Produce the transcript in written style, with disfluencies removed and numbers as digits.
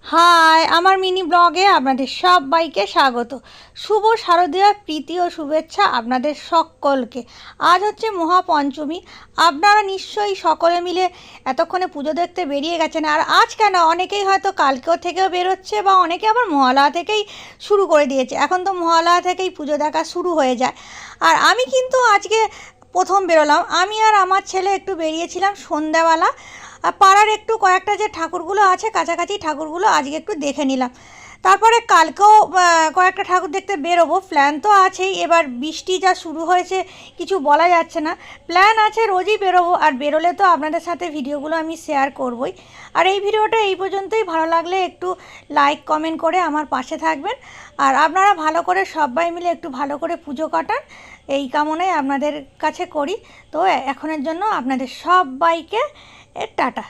High, আমার mini ব্লগে আপনাদের সবাইকে স্বাগত। শুভ শারদীয়ার প্রীতি ও শুভেচ্ছা আপনাদের সকলকে। আজ হচ্ছে মহাপঞ্চমী। আপনারা নিশ্চয়ই সকলে মিলে এতক্ষণে পুজো দেখতে বেরিয়ে গেছেন। আর আজ কেন, অনেকেই হয়তো কালকেও থেকেও বেরোচ্ছে বা অনেকে আবার মহালয়া থেকেই শুরু করে দিয়েছে। এখন তো মহালয়া থেকেই পুজো দেখা শুরু হয়ে যায়। আর আমি কিন্তু আজকে প্রথম বেরোলাম। আমি আর আমার ছেলে একটু বেরিয়েছিলাম সন্ধ্যাবেলা। পাড়ার একটু কয়েকটা যে ঠাকুরগুলো আছে, কাছাকাছি ঠাকুরগুলো আজকে একটু দেখে নিলাম। তারপরে কালকেও কয়েকটা ঠাকুর দেখতে বেরোবো, প্ল্যান তো আছেই। এবার বৃষ্টি যা শুরু হয়েছে কিছু বলা যাচ্ছে না। প্ল্যান আছে রোজই বেরোবো, আর বেরোলে তো আপনাদের সাথে ভিডিওগুলো আমি শেয়ার করবই। আর এই ভিডিওটা এই পর্যন্তই। ভালো লাগলে একটু লাইক কমেন্ট করে আমার পাশে থাকবেন। আর আপনারা ভালো করে সবাই মিলে একটু ভালো করে পুজো কাটান, এই কামনাই আপনাদের কাছে করি। তো এখনের জন্য আপনাদের সবাইকে টাটা।